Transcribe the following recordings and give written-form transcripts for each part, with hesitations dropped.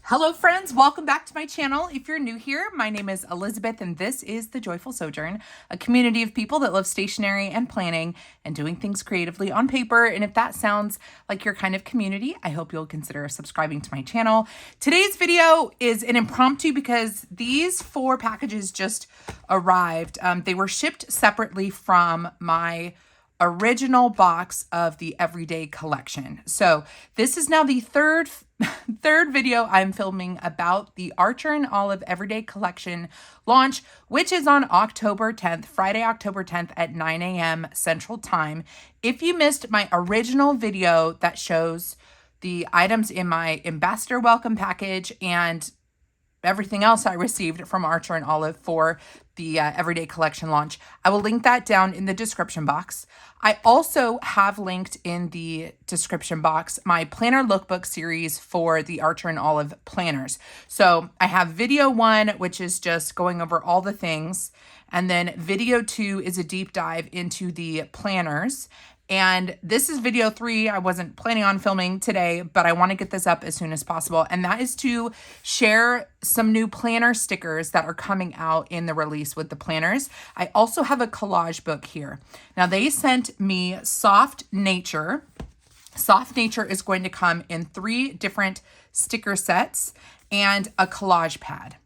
Hello friends, welcome back to my channel. If you're new here, my name is Elizabeth and this is The Joyful Sojourn, a community of people that love stationery and planning and doing things creatively on paper. And if that sounds like your kind of community, I hope you'll consider subscribing to my channel. Today's video is an impromptu because these 4 packages just arrived. They were shipped separately from my original box of the Everyday collection. So this is now the third video I'm filming about the Archer and Olive Everyday collection launch, which is on October 10th, Friday, October 10th at 9 a.m. Central Time. If you missed my original video that shows the items in my ambassador welcome package and everything else I received from Archer and Olive for the Everyday collection launch, I will link that down in the description box. I also have linked in the description box my planner lookbook series for the Archer and Olive planners. So I have video 1, which is just going over all the things. And then video 2 is a deep dive into the planners. And this is video 3. I wasn't planning on filming today, but I want to get this up as soon as possible. And that is to share some new planner stickers that are coming out in the release with the planners. I also have a collage book here. Now they sent me Soft Nature. Soft Nature is going to come in 3 different sticker sets and a collage pad.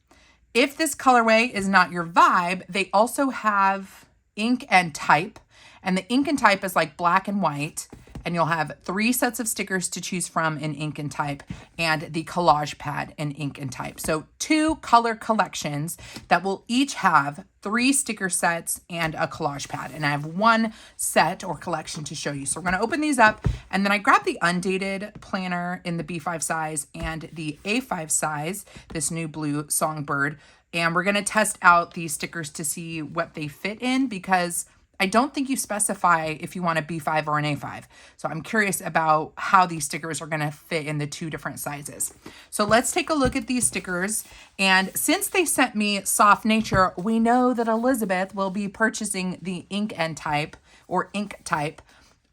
If this colorway is not your vibe, they also have ink and type. And the ink and type is like black and white. And you'll have 3 sets of stickers to choose from in ink and type and the collage pad in ink and type. So 2 color collections that will each have 3 sticker sets and a collage pad. And I have 1 set or collection to show you. So we're going to open these up. And then I grabbed the undated planner in the B5 size and the A5 size, this new blue Songbird. And we're going to test out these stickers to see what they fit in, because I don't think you specify if you want a B5 or an A5. So I'm curious about how these stickers are going to fit in the 2 different sizes. So let's take a look at these stickers. And since they sent me Soft Nature, we know that Elizabeth will be purchasing the ink and type or ink type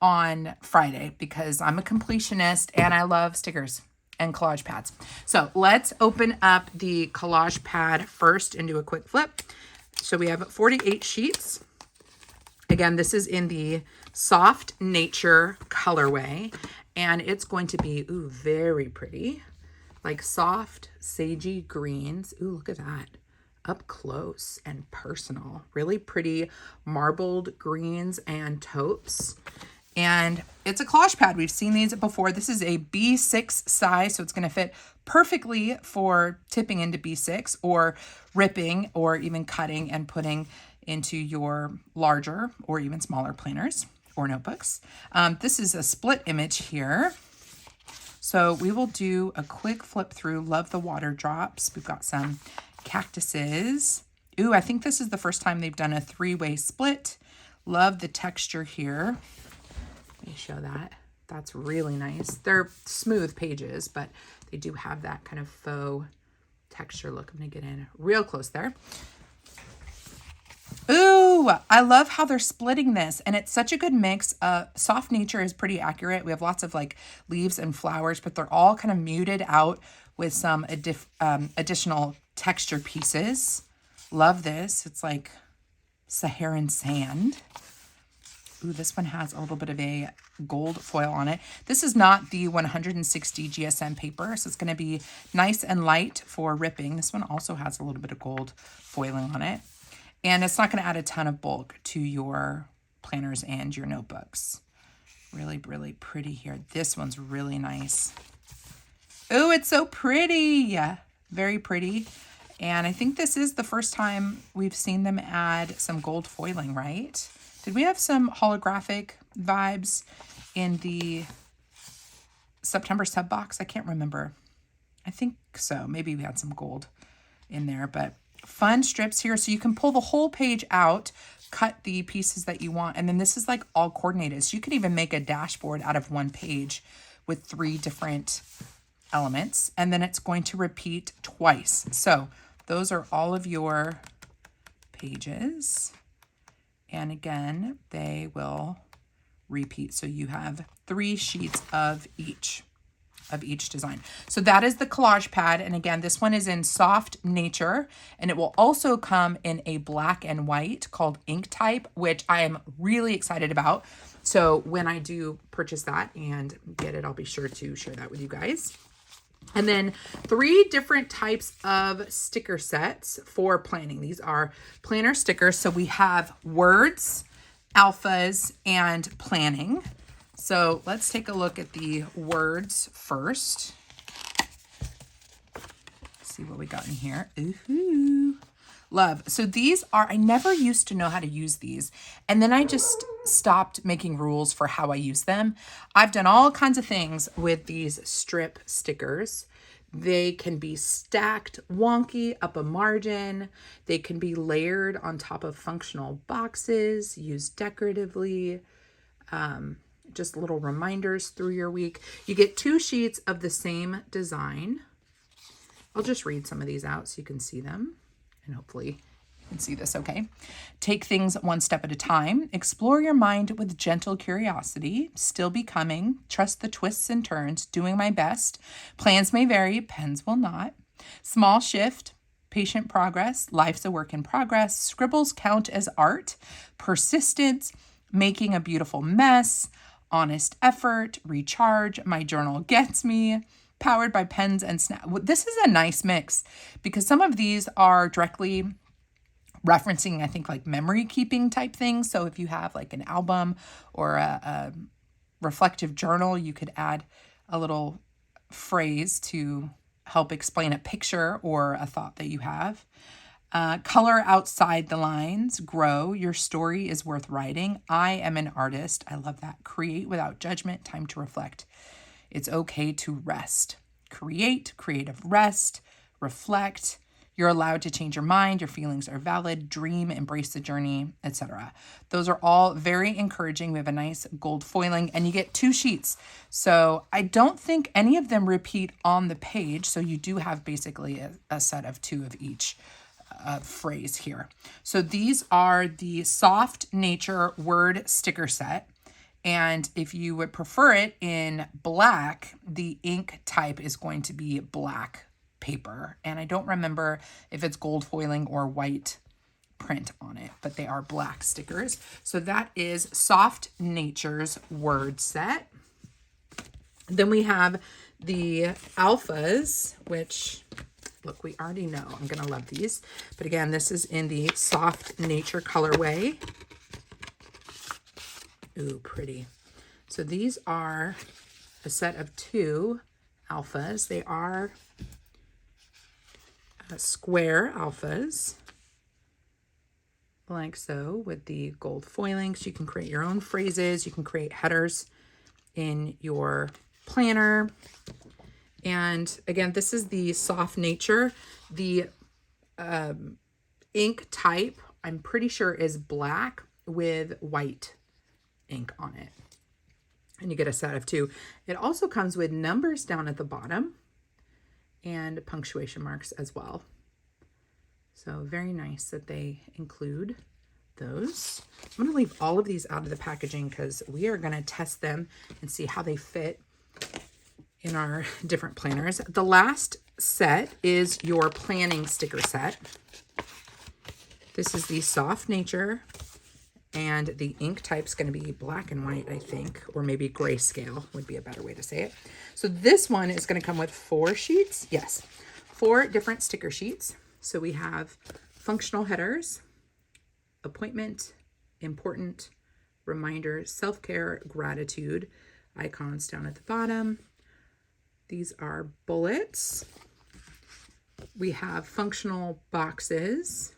on Friday, because I'm a completionist and I love stickers and collage pads. So let's open up the collage pad first and do a quick flip. So we have 48 sheets. Again, this is in the Soft Nature colorway, and it's going to be, ooh, very pretty, like soft, sagey greens. Ooh, look at that. Up close and personal. Really pretty marbled greens and taupes. And it's a collage pad. We've seen these before. This is a B6 size, so it's going to fit perfectly for tipping into B6 or ripping or even cutting and putting into your larger or even smaller planners or notebooks. This is a split image here. So we will do a quick flip through. Love the water drops. We've got some cactuses. Ooh, I think this is the first time they've done a 3-way split. Love the texture here. Let me show that. That's really nice. They're smooth pages, but they do have that kind of faux texture look. I'm gonna get in real close there. Ooh, I love how they're splitting this, and it's such a good mix. Soft Nature is pretty accurate. We have lots of like leaves and flowers, but they're all kind of muted out with some additional texture pieces. Love this. It's like Saharan sand. Ooh, this one has a little bit of a gold foil on it. This is not the 160 GSM paper, so it's going to be nice and light for ripping. This one also has a little bit of gold foiling on it. And it's not going to add a ton of bulk to your planners and your notebooks. Really, really pretty here. This one's really nice. Oh, it's so pretty. Very pretty. And I think this is the first time we've seen them add some gold foiling, right? Did we have some holographic vibes in the September sub box? I can't remember. I think so. Maybe we had some gold in there, but fun strips here. So you can pull the whole page out, cut the pieces that you want. And then this is like all coordinated. So you could even make a dashboard out of 1 page with 3 different elements. And then it's going to repeat twice. So those are all of your pages. And again, they will repeat. So you have 3 sheets of each. of each design. So that is the collage pad. And again, this one is in soft nature, and it will also come in a black and white called ink type, which I am really excited about. So when I do purchase that and get it, I'll be sure to share that with you guys. And then 3 different types of sticker sets for planning. These are planner stickers. So we have words, alphas, and planning. So let's take a look at the words first. See what we got in here. Ooh, love. So these are, I never used to know how to use these. And then I just stopped making rules for how I use them. I've done all kinds of things with these strip stickers. They can be stacked wonky up a margin. They can be layered on top of functional boxes, used decoratively. Just little reminders through your week. You get 2 sheets of the same design. I'll just read some of these out so you can see them, and hopefully you can see this okay. Take things one step at a time. Explore your mind with gentle curiosity. Still becoming. Trust the twists and turns. Doing my best. Plans may vary. Pens will not. Small shift. Patient progress. Life's a work in progress. Scribbles count as art. Persistence. Making a beautiful mess. Honest effort. Recharge. My journal gets me. Powered by pens and snap. This is a nice mix because some of these are directly referencing, I think, like memory keeping type things. So if you have like an album or a reflective journal, you could add a little phrase to help explain a picture or a thought that you have. Color outside the lines. Grow. Your story is worth writing. I am an artist. I love that. Create without judgment. Time to reflect. It's okay to rest. Create, creative rest, reflect. You're allowed to change your mind. Your feelings are valid. Dream, embrace the journey, etc. Those are all very encouraging. We have a nice gold foiling, and you get 2 sheets. So I don't think any of them repeat on the page. So you do have basically a set of 2 of each phrase here. So these are the Soft Nature word sticker set. And if you would prefer it in black, the ink type is going to be black paper. And I don't remember if it's gold foiling or white print on it, but they are black stickers. So that is Soft Nature's word set. Then we have the alphas, which, look, we already know. I'm going to love these. But again, this is in the Soft Nature colorway. Ooh, pretty. So these are a set of 2 alphas. They are square alphas, like so, with the gold foilings. You can create your own phrases. You can create headers in your planner. And again, this is the Soft Nature. The ink type, I'm pretty sure, is black with white ink on it. And you get a set of 2. It also comes with numbers down at the bottom and punctuation marks as well. So very nice that they include those. I'm going to leave all of these out of the packaging because we are going to test them and see how they fit in our different planners. The last set is your planning sticker set. This is the Soft Nature, and the ink type's going to be black and white, I think, or maybe grayscale would be a better way to say it. So this one is going to come with 4 sheets. Yes, 4 different sticker sheets. So we have functional headers, appointment, important, reminder, self-care, gratitude, icons down at the bottom. These are bullets. We have functional boxes,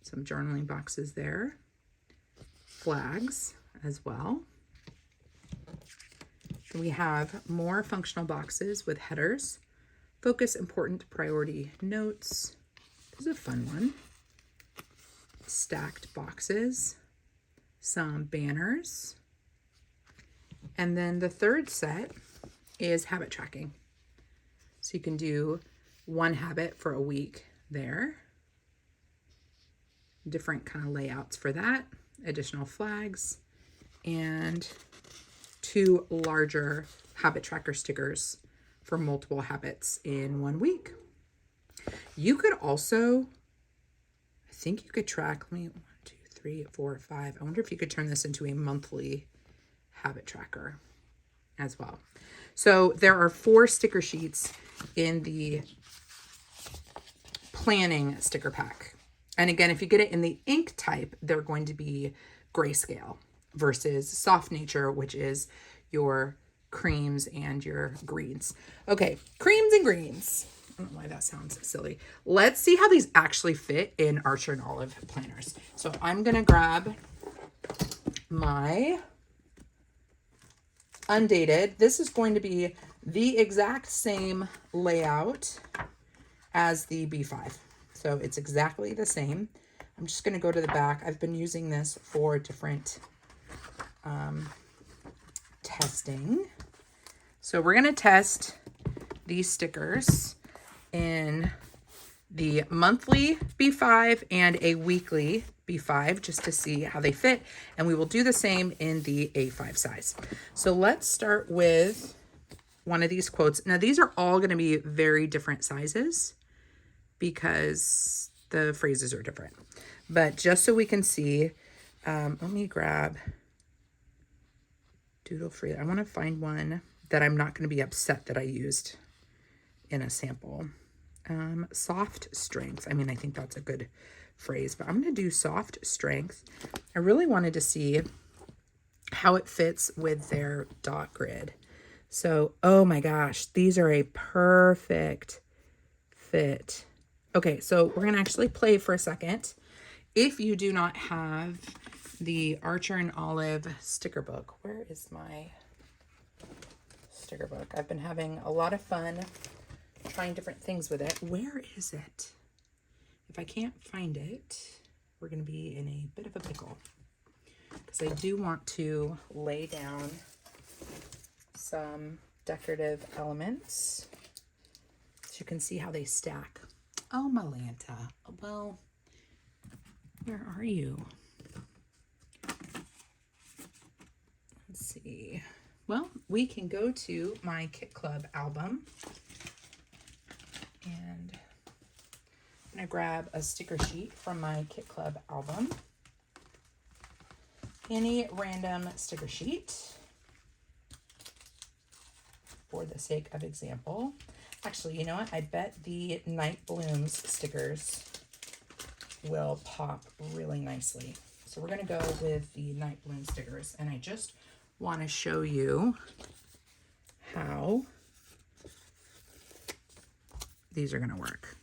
some journaling boxes there. Flags as well. We have more functional boxes with headers, focus, important, priority, notes. This is a fun one. Stacked boxes, some banners. And then the third set is habit tracking. So you can do 1 habit for a week there. Different kind of layouts for that. Additional flags, and 2 larger habit tracker stickers for multiple habits in 1 week. You could also, I think you could track, let me, 1, 2, 3, 4, 5. I wonder if you could turn this into a monthly habit tracker as well. So there are 4 sticker sheets in the planning sticker pack. And again, if you get it in the ink type, they're going to be grayscale versus soft nature, which is your creams and your greens. Okay, creams and greens. I don't know why that sounds silly. Let's see how these actually fit in Archer and Olive planners. So I'm going to grab my undated. This is going to be the exact same layout as the B5. So it's exactly the same. I'm just going to go to the back. I've been using this for different testing. So we're going to test these stickers in the monthly B5 and a weekly B5 just to see how they fit. And we will do the same in the A5 size. So let's start with one of these quotes. Now these are all going to be very different sizes because the phrases are different. But just so we can see, let me grab Doodle Free. I want to find one that I'm not going to be upset that I used in a sample. Soft strength. I mean, I think that's a good phrase, but I'm going to do soft strength. I really wanted to see how it fits with their dot grid. So, oh my gosh, these are a perfect fit. Okay, so we're going to actually play for a second. If you do not have the Archer and Olive sticker book, where is my sticker book? I've been having a lot of fun trying different things with it. Where is it? If I can't find it, we're going to be in a bit of a pickle because I do want to lay down some decorative elements so you can see how they stack. Oh, Malanta. Well, where are you? Let's see. Well, we can go to my Kit Club album and I'm going to grab a sticker sheet from my Kit Club album. Any random sticker sheet for the sake of example. Actually, you know what? I bet the Night Blooms stickers will pop really nicely. So we're going to go with the Night Bloom stickers. And I just want to show you how these are going to work.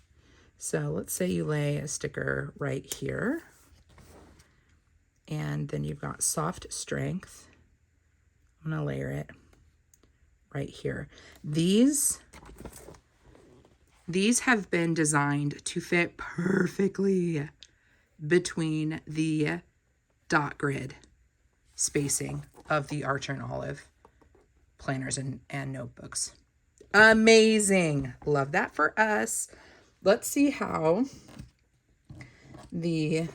So let's say you lay a sticker right here. And then you've got soft strength. I'm going to layer it right here. These have been designed to fit perfectly between the dot grid spacing of the Archer and Olive planners and notebooks. Amazing. Love that for us. Let's see how the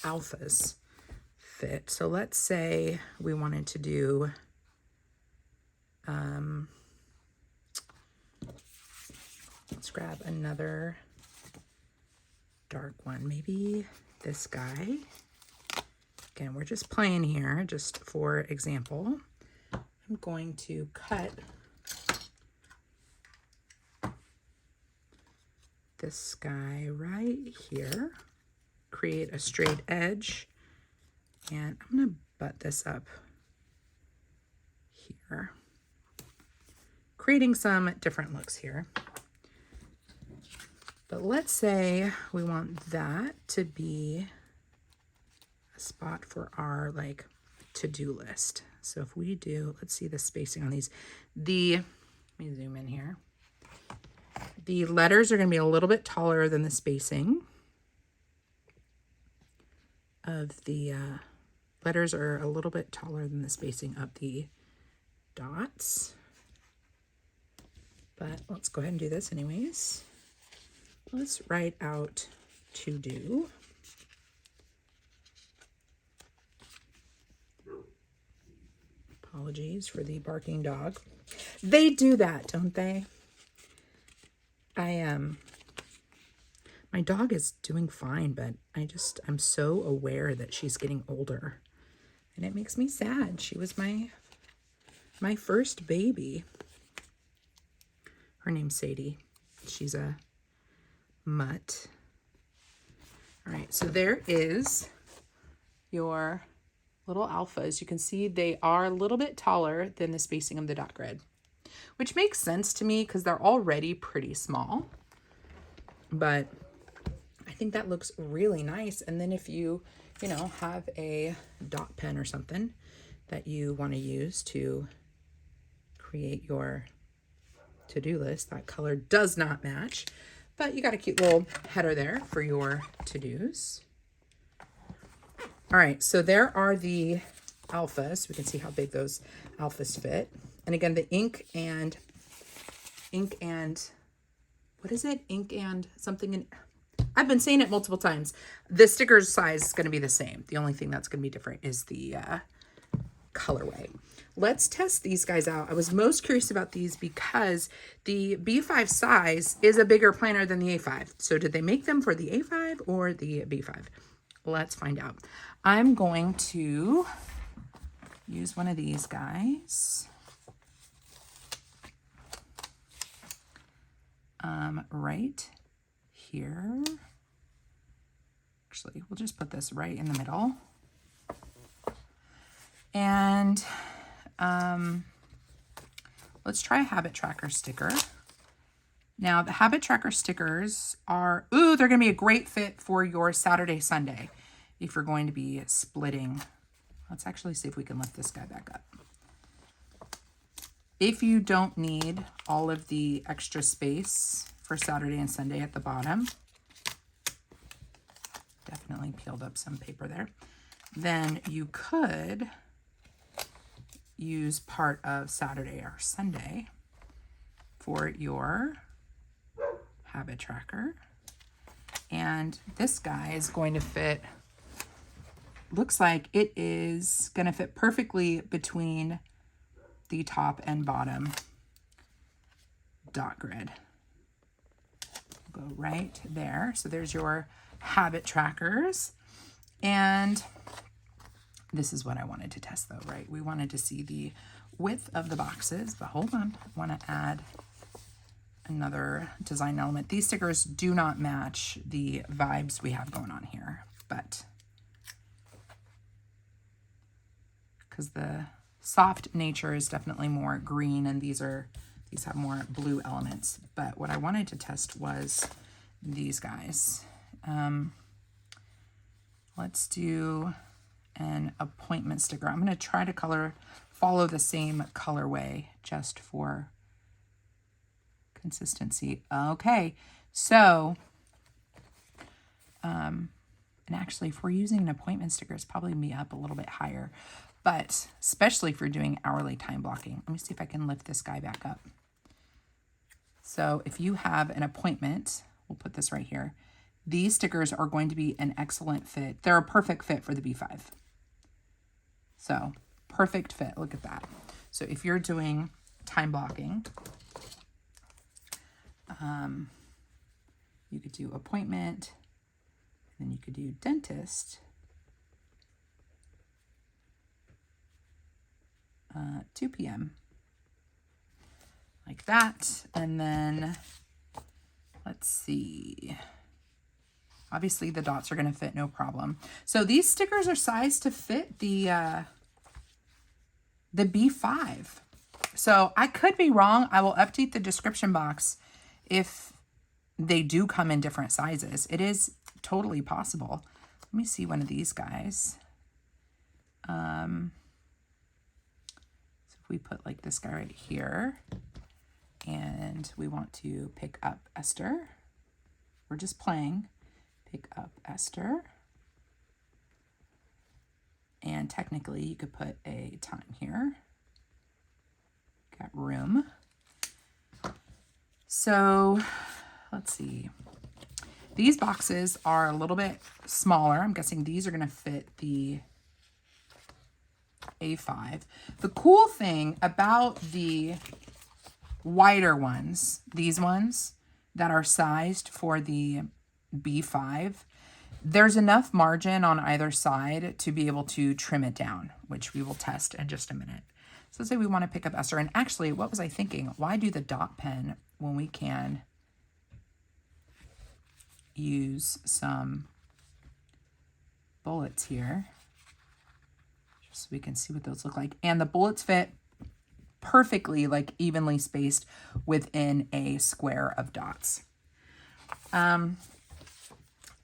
alphas fit. So let's say we wanted to do let's grab another dark one, maybe this guy. Again, we're just playing here just for example. I'm going to cut this guy right here, create a straight edge, and I'm going to butt this up here, creating some different looks here. But let's say we want that to be a spot for our like to-do list. So if we do, let's see the spacing on these. Let me zoom in here. The letters are going to be a little bit taller than the spacing of the letters are a little bit taller than the spacing of the dots. But let's go ahead and do this anyways. Let's write out to do. apologies for the barking dog. They do that, don't they? My dog is doing fine, but I'm so aware that she's getting older, and it makes me sad. She was my first baby. Her name's Sadie. She's a mutt. All right, so there is your little alphas. You can see they are a little bit taller than the spacing of the dot grid, which makes sense to me because they're already pretty small. But I think that looks really nice. And then if you have a dot pen or something that you want to use to create your to-do list, that color does not match, but you got a cute little header there for your to-dos. All right, so there are the alphas. We can see how big those alphas fit. And again, the ink and what is it? Ink and something in, I've been saying it multiple times. The sticker size is going to be the same. The only thing that's going to be different is the colorway. Let's test these guys out. I was most curious about these because the B5 size is a bigger planner than the A5. So did they make them for the A5 or the B5? Let's find out. I'm going to use one of these guys. Right here. Actually, we'll just put this right in the middle. And let's try a habit tracker sticker. Now, the habit tracker stickers are, they're going to be a great fit for your Saturday, Sunday, if you're going to be splitting. Let's actually see if we can lift this guy back up. If you don't need all of the extra space for Saturday and Sunday at the bottom, definitely peeled up some paper there, then you could use part of Saturday or Sunday for your habit tracker. And this guy is going to fit, looks like it is going to fit perfectly between the top and bottom dot grid. Go right there. So there's your habit trackers. And this is what I wanted to test though, right? We wanted to see the width of the boxes, but hold on. I want to add another design element. These stickers do not match the vibes we have going on here, but because the soft nature is definitely more green and these have more blue elements. But what I wanted to test was these guys. Let's do an appointment sticker. I'm going to try to follow the same colorway just for consistency. Okay, so and actually if we're using an appointment sticker, it's probably going to be up a little bit higher, but especially if you're doing hourly time blocking. Let me see if I can lift this guy back up. So if you have an appointment, we'll put this right here. These stickers are going to be an excellent fit. They're a perfect fit for the B5. So perfect fit, look at that. So if you're doing time blocking, you could do appointment, and then you could do dentist, 2 p.m. like that. And then let's see. Obviously the dots are going to fit no problem. So these stickers are sized to fit the B5. So I could be wrong. I will update the description box if they do come in different sizes. It is totally possible. Let me see one of these guys. So if we put like this guy right here and we want to pick up Esther, we're just playing. Pick up Esther. And technically you could put a time here. Got room. So let's see. These boxes are a little bit smaller. I'm guessing these are going to fit the A5. The cool thing about the wider ones, these ones that are sized for the B5, there's enough margin on either side to be able to trim it down, which we will test in just a minute. So let's say we want to pick up Esther. And actually, what was I thinking? Why do the dot pen when we can use some bullets here, just so we can see what those look like. And the bullets fit perfectly, like evenly spaced within a square of dots.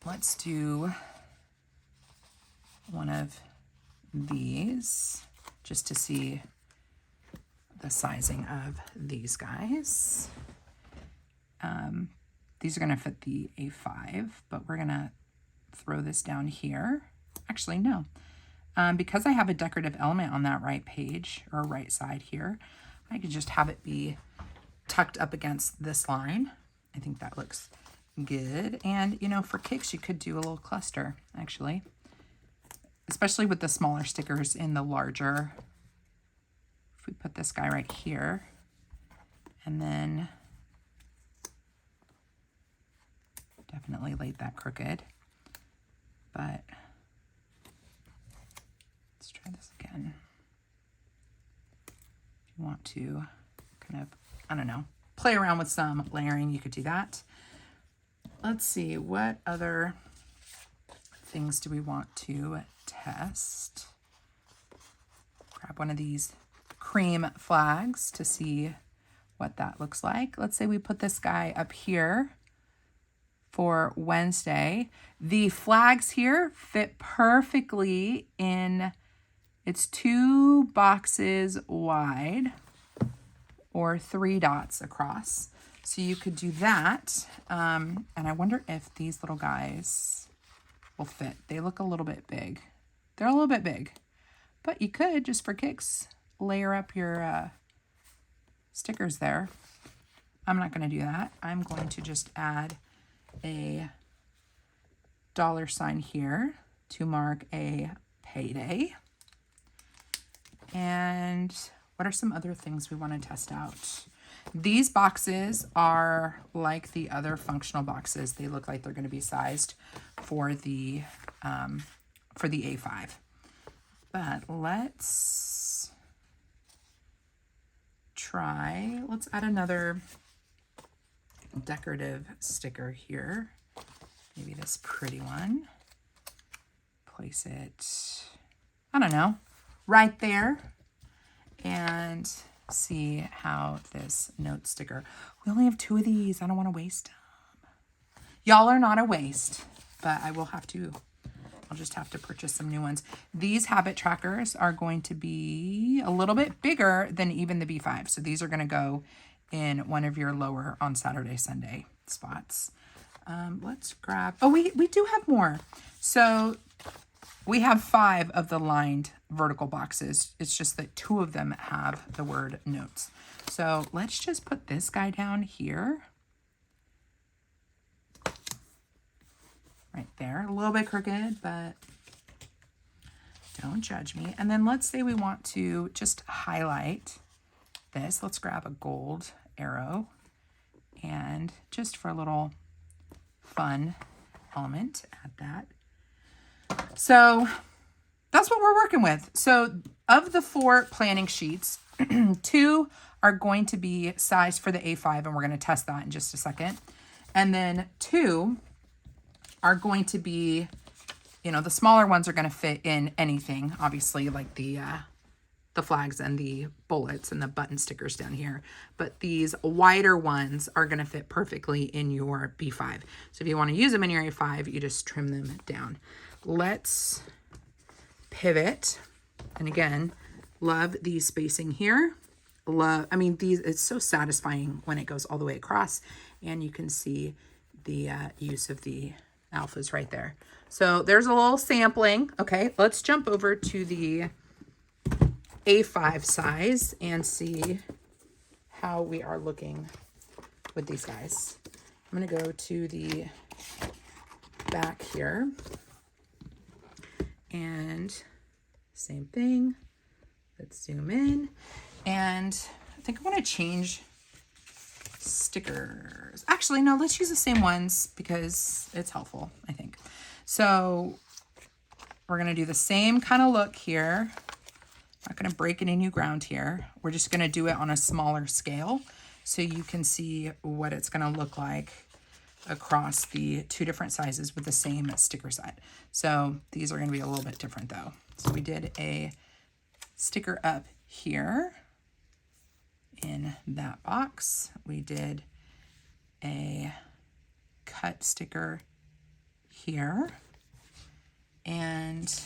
Let's do one of these just to see the sizing of these guys. These are going to fit the A5, but we're going to throw this down here. Actually, no. Because I have a decorative element on that right page or right side here, I could just have it be tucked up against this line. I think that looks good. And, you know, for kicks, you could do a little cluster, actually. Especially with the smaller stickers in the larger. If we put this guy right here, and then definitely laid that crooked, but let's try this again. If you want to kind of, I don't know, play around with some layering, you could do that. Let's see, what other things do we want to test? Grab one of these cream flags to see what that looks like. Let's say we put this guy up here for Wednesday. The flags here fit perfectly in, it's 2 boxes wide or 3 dots across. So you could do that. And I wonder if these little guys will fit. They look a little bit big. They're a little bit big, but you could just for kicks layer up your stickers there. I'm not going to do that. I'm going to just add a $sign here to mark a payday. And what are some other things we want to test out? These boxes are like the other functional boxes. They look like they're going to be sized for the A5. But let's try, let's add another decorative sticker here. Maybe this pretty one. Place it, I don't know, right there. And see how this note sticker, we only have 2 of these. I don't want to waste them. Y'all are not a waste, but I will have to, I'll just have to purchase some new ones. These habit trackers are going to be a little bit bigger than even the B5. So these are going to go in one of your lower on Saturday, Sunday spots. Let's grab, oh, we do have more. So we have 5 of the lined vertical boxes. It's just that 2 of them have the word notes. So let's just put this guy down here. Right there. A little bit crooked, but don't judge me. And then let's say we want to just highlight this. Let's grab a gold arrow and just for a little fun element, add that. So that's what we're working with. So of the 4 planning sheets, 2 are going to be sized for the A5, and we're going to test that in just a second. And then 2 are going to be, you know, the smaller ones are going to fit in anything, obviously, like the flags and the bullets and the button stickers down here. But these wider ones are going to fit perfectly in your B5. So if you want to use them in your A5, you just trim them down. Let's pivot. And again, love the spacing here. I mean, these, it's so satisfying when it goes all the way across, and you can see the use of the alphas right there. So there's a little sampling. Okay, let's jump over to the A5 size and see how we are looking with these guys. I'm going to go to the back here, and same thing. Let's zoom in. And I think I want to change stickers. Actually, no, let's use the same ones because it's helpful, I think. So we're going to do the same kind of look here. Not going to break any new ground here. We're just going to do it on a smaller scale so you can see what it's going to look like across the two different sizes with the same sticker set. So these are going to be a little bit different though. So we did a sticker up here in that box. We did a cut sticker here, and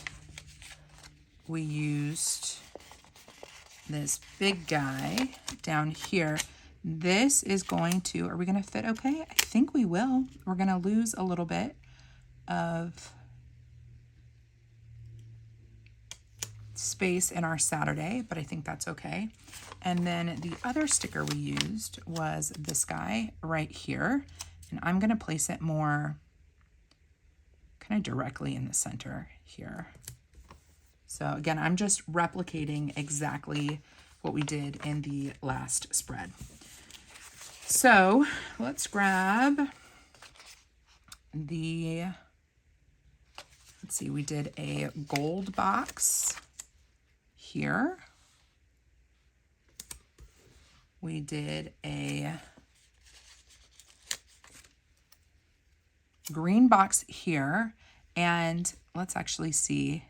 we used this big guy down here. This is going to, are we going to fit okay? I think we will. We're going to lose a little bit of space in our Saturday, but I think that's okay. And then the other sticker we used was this guy right here. And I'm going to place it more kind of directly in the center here. So again, I'm just replicating exactly what we did in the last spread. So let's grab the, let's see, we did a gold box here. We did a green box here, and let's actually see.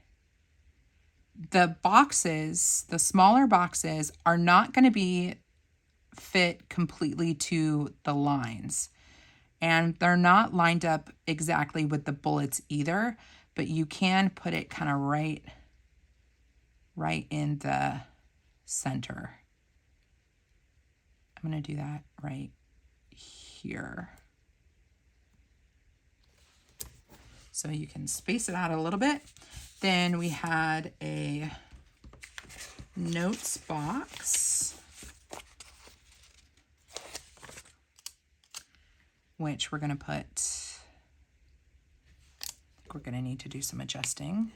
The boxes, the smaller boxes, are not going to be fit completely to the lines, and they're not lined up exactly with the bullets either, but you can put it kind of right in the center. I'm going to do that right here. So you can space it out a little bit. Then we had a notes box, which we're going to put, I think we're going to need to do some adjusting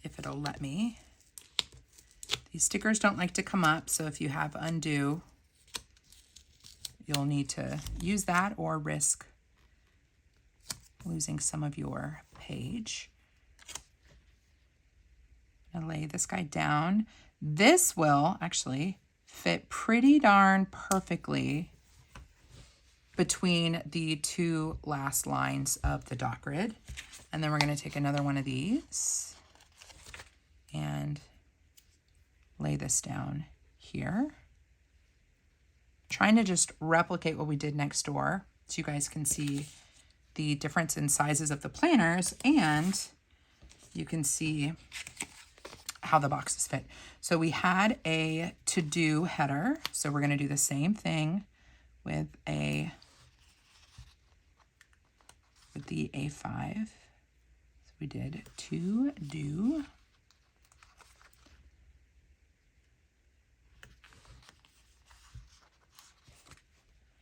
if it'll let me. These stickers don't like to come up, so if you have undo, you'll need to use that or risk losing some of your page. I'll lay this guy down. This will actually fit pretty darn perfectly between the two last lines of the dot grid. And then we're going to take another one of these and lay this down here. Trying to just replicate what we did next door so you guys can see the difference in sizes of the planners, and you can see how the boxes fit. So we had a to-do header, so we're going to do the same thing with the A5. So we did to do.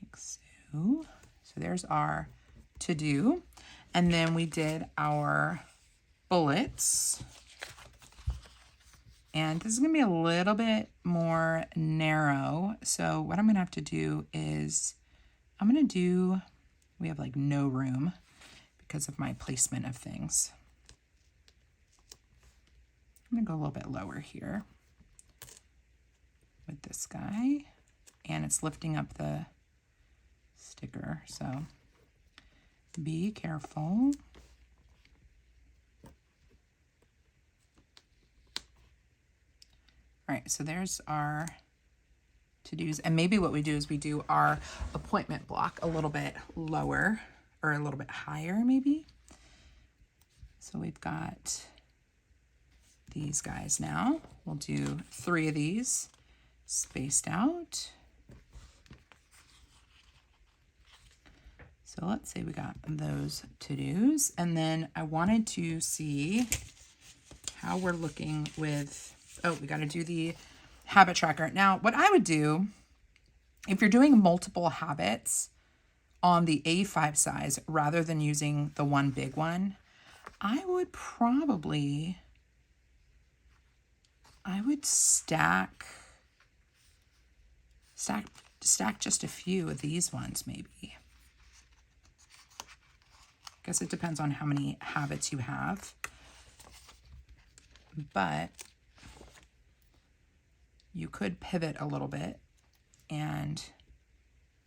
Like so. So there's our to do. And then we did our bullets. And this is going to be a little bit more narrow. So what I'm going to have to do is I'm going to do, we have like no room because of my placement of things. I'm going to go a little bit lower here with this guy. And it's lifting up the sticker. So be careful. All right, so there's our to-dos. And maybe what we do is we do our appointment block a little bit lower or a little bit higher maybe. So we've got these guys now. We'll do 3 of these spaced out. So let's say we got those to-dos. And then I wanted to see how we're looking with, oh, we got to do the habit tracker. Now, what I would do, if you're doing multiple habits on the A5 size rather than using the one big one, I would probably I would stack just a few of these ones maybe. Guess it depends on how many habits you have. But you could pivot a little bit and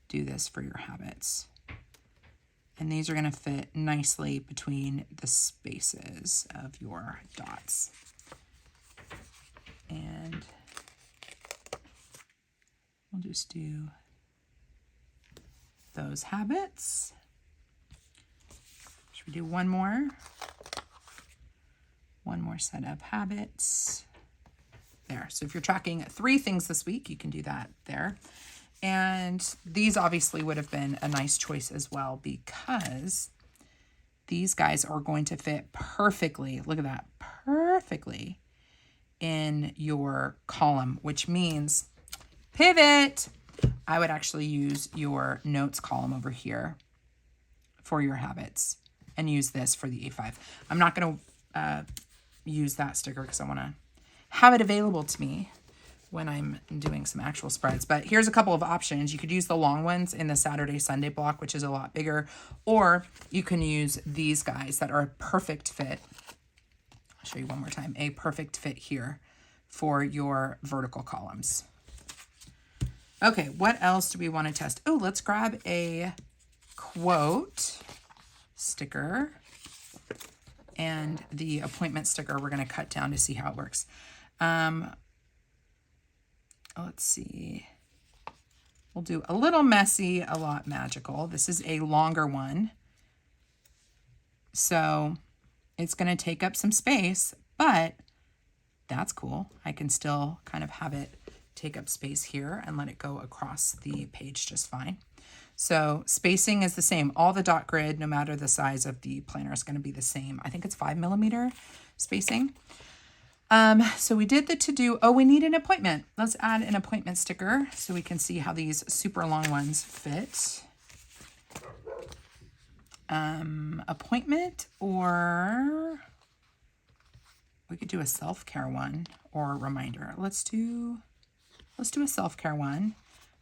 do this for your habits. And these are going to fit nicely between the spaces of your dots. And we'll just do those habits. Should we do one more? One more set of habits. There. So if you're tracking 3 things this week, you can do that there. And these obviously would have been a nice choice as well because these guys are going to fit perfectly. Look at that. Perfectly in your column, which means pivot. I would actually use your notes column over here for your habits and use this for the A5. I'm not going to use that sticker because I want to have it available to me when I'm doing some actual spreads. But here's a couple of options. You could use the long ones in the Saturday, Sunday block, which is a lot bigger, or you can use these guys that are a perfect fit. I'll show you one more time. A perfect fit here for your vertical columns. Okay, what else do we want to test? Oh, let's grab a quote sticker and the appointment sticker we're going to cut down to see how it works. Let's see. We'll do a little messy, a lot magical. This is a longer one. So it's going to take up some space, but that's cool. I can still kind of have it take up space here and let it go across the page just fine. So spacing is the same. All the dot grid, no matter the size of the planner, is going to be the same. I think it's 5mm spacing. So we did the to-do. Oh, we need an appointment. Let's add an appointment sticker so we can see how these super long ones fit. Appointment, or we could do a self-care one or a reminder. Let's do a self-care one.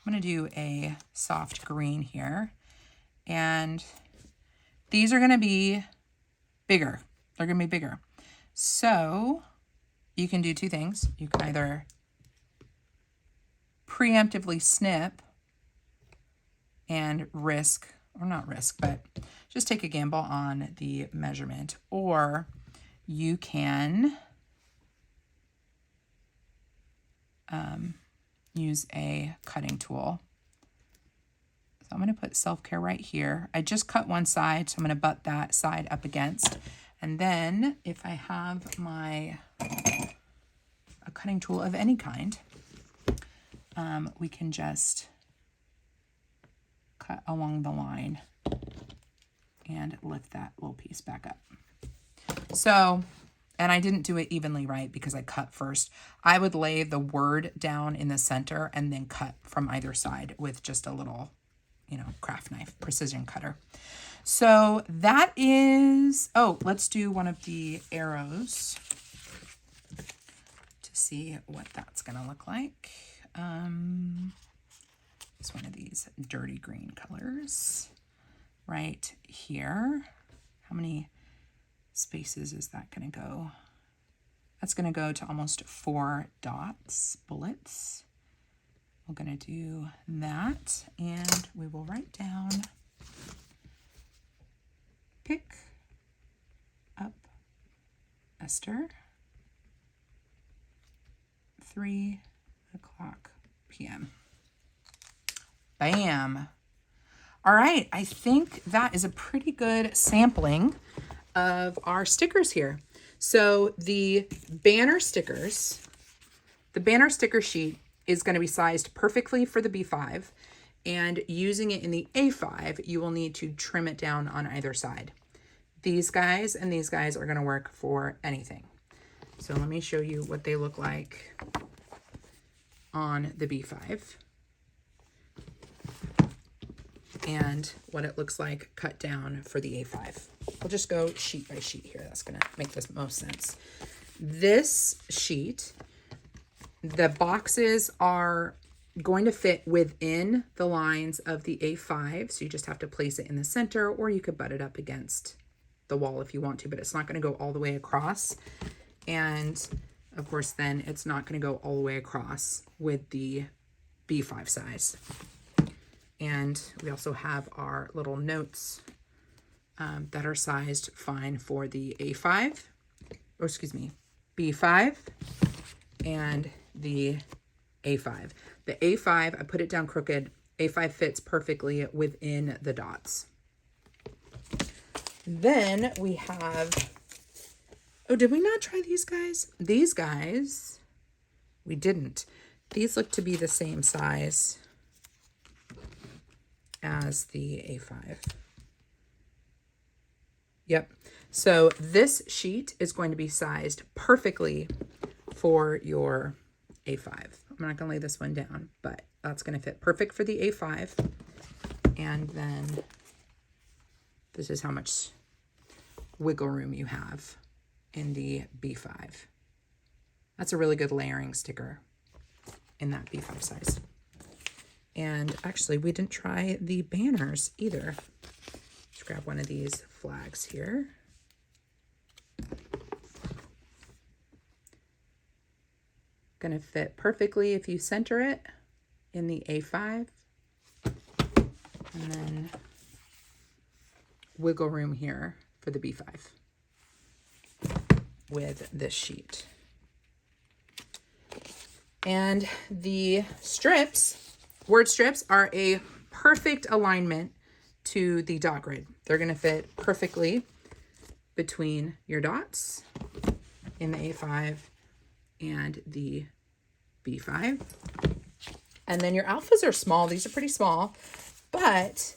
I'm going to do a soft green here. And these are going to be bigger. They're going to be bigger. So you can do 2 things. You can either preemptively snip and risk, or not risk, but just take a gamble on the measurement, or you can use a cutting tool. So I'm going to put self-care right here. I just cut one side, so I'm going to butt that side up against. And then if I have a cutting tool of any kind, we can just cut along the line and lift that little piece back up. So, and I didn't do it evenly right because I cut first. I would lay the word down in the center and then cut from either side with just a little, craft knife, precision cutter. So that is, let's do one of the arrows to see what that's going to look like. It's one of these dirty green colors right here. How many spaces is that going to go? That's going to go to almost 4 dots, bullets. We're going to do that, and we will write down, pick up Esther, 3 o'clock p.m. Bam. All right, I think that is a pretty good sampling of our stickers here. So the banner stickers, the banner sticker sheet is going to be sized perfectly for the B5, and using it in the A5, you will need to trim it down on either side. These guys and these guys are going to work for anything. So let me show you what they look like on the B5 and what it looks like cut down for the A5. We'll just go sheet by sheet here. That's going to make this most sense. This sheet The boxes are going to fit within the lines of the A5. So you just have to place it in the center, or you could butt it up against the wall if you want to, but it's not going to go all the way across. And of course, then it's not going to go all the way across with the B5 size. And we also have our little notes that are sized fine for the A5, or excuse me, B5 and the A5. The A5, I put it down crooked. A5 fits perfectly within the dots. Then we have, oh, did we not try these guys? These guys, we didn't. These look to be the same size as the A5. Yep. So this sheet is going to be sized perfectly for your A5. I'm not going to lay this one down, but that's going to fit perfect for the A5. And then this is how much wiggle room you have in the B5. That's a really good layering sticker in that B5 size. And actually, we didn't try the banners either. Let's grab one of these flags here. Gonna fit perfectly if you center it in the A5. And then wiggle room here for the B5 with this sheet. And the strips, word strips, are a perfect alignment to the dot grid. They're going to fit perfectly between your dots in the A5 and the B5. And then your alphas are small. These are pretty small, but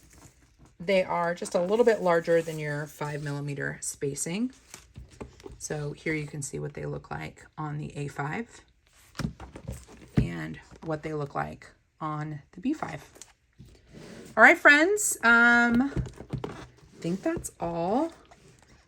they are just a little bit larger than your 5mm spacing. So here you can see what they look like on the A5 and what they look like on the B5. All right, friends, I think that's all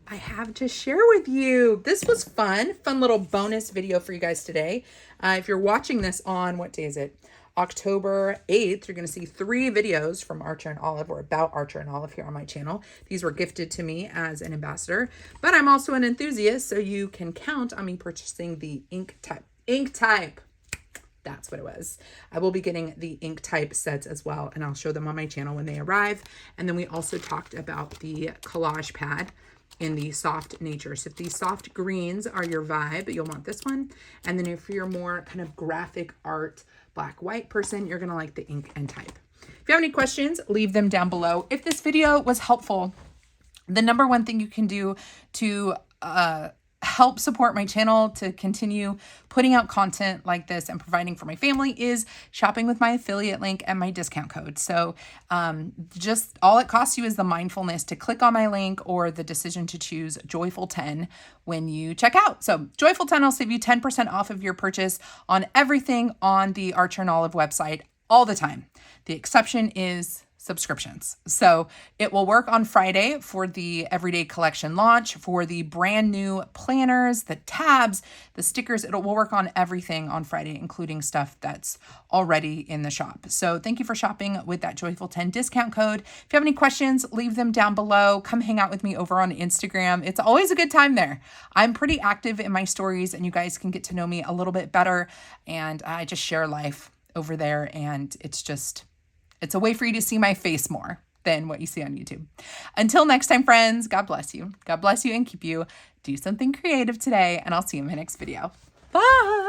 I have to share with you. This was fun little bonus video for you guys today. If you're watching this on, what day is it? October 8th, you're going to see 3 videos from Archer and Olive, or about Archer and Olive, here on my channel. These were gifted to me as an ambassador, but I'm also an enthusiast, so you can count on me purchasing the ink type. That's what it was. I will be getting the ink type sets as well, and I'll show them on my channel when they arrive. And then we also talked about the collage pad in the soft nature. So if these soft greens are your vibe, you'll want this one. And then if you're more kind of graphic art, black, white person, you're going to like the ink and type. If you have any questions, leave them down below. If this video was helpful, the number one thing you can do to help support my channel to continue putting out content like this and providing for my family is shopping with my affiliate link and my discount code. So just all it costs you is the mindfulness to click on my link or the decision to choose Joyful 10 when you check out. So Joyful 10 will save you 10% off of your purchase on everything on the Archer and Olive website all the time. The exception is subscriptions. So it will work on Friday for the everyday collection launch, for the brand new planners, the tabs, the stickers. It will work on everything on Friday, including stuff that's already in the shop. So thank you for shopping with that Joyful 10 discount code. If you have any questions, leave them down below. Come hang out with me over on Instagram. It's always a good time there. I'm pretty active in my stories, and you guys can get to know me a little bit better. And I just share life over there, and it's a way for you to see my face more than what you see on YouTube. Until next time, friends, God bless you. God bless you and keep you. Do something creative today, and I'll see you in my next video. Bye.